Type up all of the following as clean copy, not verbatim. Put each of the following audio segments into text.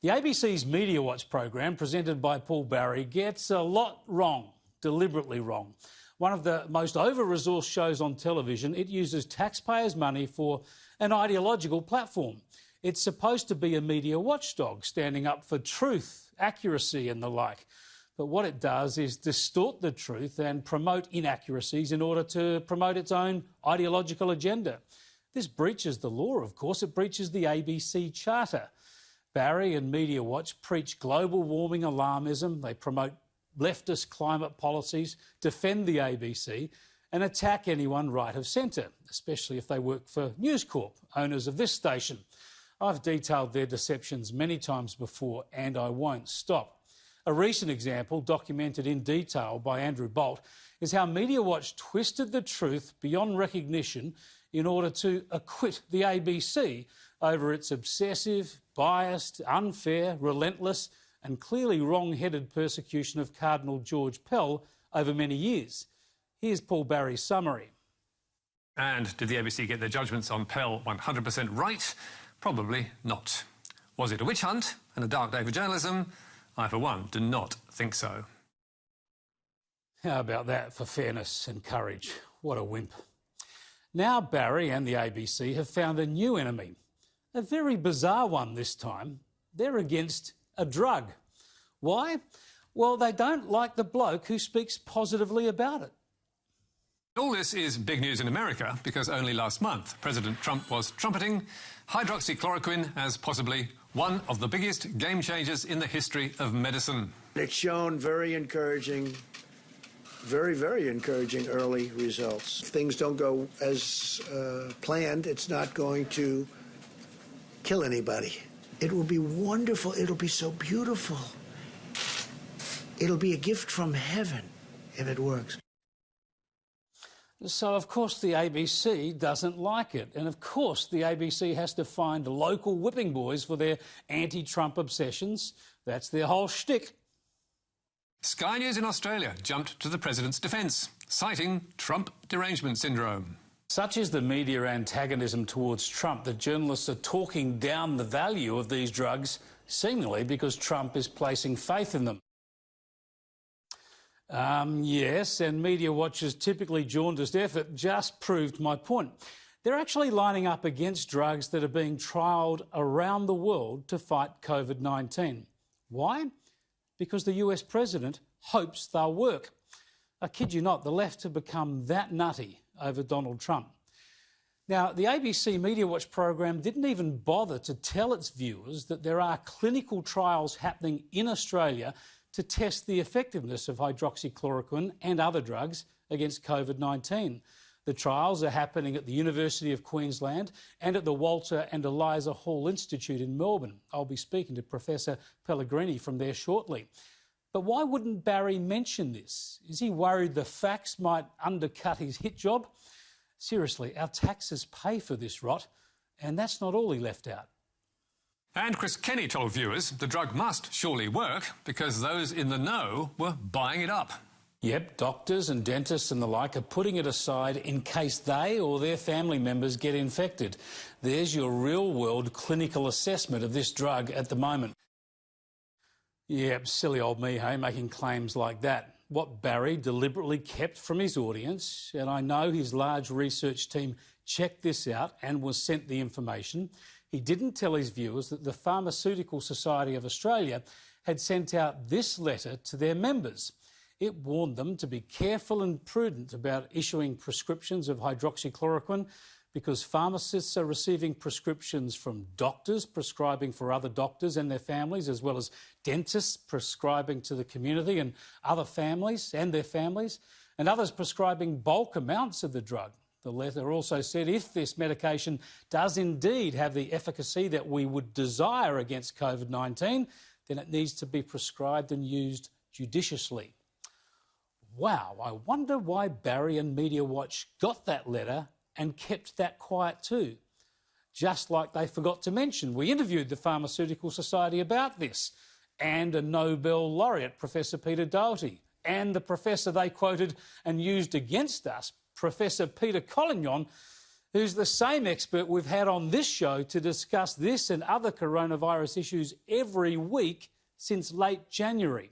The ABC's Media Watch program, presented by Paul Barry, gets a lot wrong, deliberately wrong. One of the most over-resourced shows on television, it uses taxpayers' money for an ideological platform. It's supposed to be a media watchdog, standing up for truth, accuracy and the like. But what it does is distort the truth and promote inaccuracies in order to promote its own ideological agenda. This breaches the law, of course. It breaches the ABC Charter. Barry and Media Watch preach global warming alarmism. They promote leftist climate policies, defend the ABC and attack anyone right of centre, especially if they work for News Corp, owners of this station. I've detailed their deceptions many times before and I won't stop. A recent example, documented in detail by Andrew Bolt, is how Media Watch twisted the truth beyond recognition in order to acquit the ABC over its obsessive, biased, unfair, relentless and clearly wrong-headed persecution of Cardinal George Pell over many years. Here's Paul Barry's summary. And did the ABC get their judgments on Pell 100% right? Probably not. Was it a witch hunt and a dark day for journalism? I, for one, do not think so. How about that for fairness and courage? What a wimp. Now Barry and the ABC have found a new enemy. A very bizarre one this time. They're against a drug. Why? Well, they don't like the bloke who speaks positively about it. All this is big news in America because only last month President Trump was trumpeting hydroxychloroquine as possibly one of the biggest game changers in the history of medicine. It's shown very encouraging, very encouraging early results. If things don't go as planned, it's not going to kill anybody. It will be wonderful. It'll be so beautiful. It'll be a gift from heaven if it works. So, of course, the ABC doesn't like it. And, of course, the ABC has to find local whipping boys for their anti-Trump obsessions. That's their whole shtick. Sky News in Australia jumped to the president's defence, citing Trump derangement syndrome. Such is the media antagonism towards Trump that journalists are talking down the value of these drugs, seemingly because Trump is placing faith in them. Yes, and Media Watch's typically jaundiced effort just proved my point. They're actually lining up against drugs that are being trialled around the world to fight COVID-19. Why? Because the US president hopes they'll work. I kid you not, the left have become that nutty over Donald Trump. Now, the ABC Media Watch program didn't even bother to tell its viewers that there are clinical trials happening in Australia to test the effectiveness of hydroxychloroquine and other drugs against COVID-19. The trials are happening at the University of Queensland and at the Walter and Eliza Hall Institute in Melbourne. I'll be speaking to Professor Pellegrini from there shortly. But why wouldn't Barry mention this? Is he worried the facts might undercut his hit job? Seriously, our taxes pay for this rot, and that's not all he left out. And Chris Kenny told viewers the drug must surely work because those in the know were buying it up. Yep, doctors and dentists and the like are putting it aside in case they or their family members get infected. There's your real-world clinical assessment of this drug at the moment. Yep, silly old me, hey, making claims like that. What Barry deliberately kept from his audience, and I know his large research team checked this out and was sent the information, he didn't tell his viewers that the Pharmaceutical Society of Australia had sent out this letter to their members. It warned them to be careful and prudent about issuing prescriptions of hydroxychloroquine because pharmacists are receiving prescriptions from doctors prescribing for other doctors and their families, as well as dentists prescribing to the community and other families and their families, and others prescribing bulk amounts of the drug. The letter also said if this medication does indeed have the efficacy that we would desire against COVID-19, then it needs to be prescribed and used judiciously. Wow, I wonder why Barry and Media Watch got that letter and kept that quiet too. Just like they forgot to mention, we interviewed the Pharmaceutical Society about this, and a Nobel laureate, Professor Peter Doherty, and the professor they quoted and used against us, Professor Peter Collignon, who's the same expert we've had on this show to discuss this and other coronavirus issues every week since late January.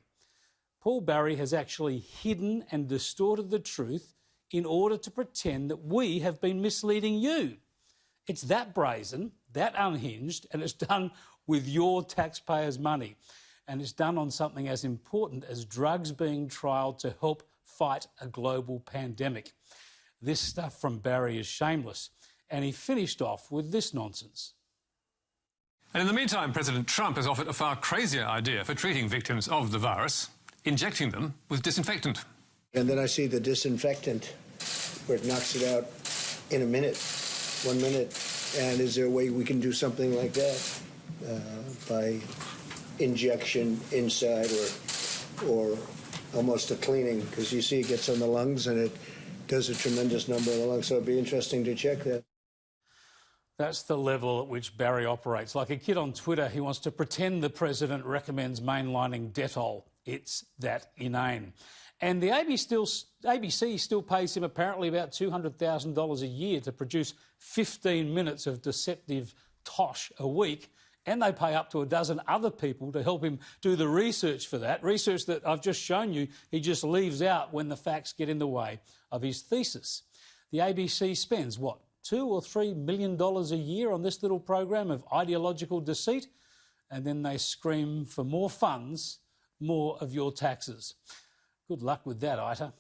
Paul Barry has actually hidden and distorted the truth in order to pretend that we have been misleading you. It's that brazen, that unhinged, and it's done with your taxpayers' money. And it's done on something as important as drugs being trialled to help fight a global pandemic. This stuff from Barry is shameless, and he finished off with this nonsense. And in the meantime, President Trump has offered a far crazier idea for treating victims of the virus, injecting them with disinfectant. And then I see the disinfectant where it knocks it out in a minute, 1 minute. And is there a way we can do something like that by injection inside or almost a cleaning? Because you see it gets on the lungs and it does a tremendous number of the lungs. So it'd be interesting to check that. That's the level at which Barry operates. Like a kid on Twitter, he wants to pretend the president recommends mainlining Dettol. It's that inane. And the ABC still pays him apparently about $200,000 a year to produce 15 minutes of deceptive tosh a week. And they pay up to a dozen other people to help him do the research for that. Research that I've just shown you, he just leaves out when the facts get in the way of his thesis. The ABC spends, what, $2 or $3 million a year on this little program of ideological deceit, and then they scream for more funds, more of your taxes. Good luck with that, Ita.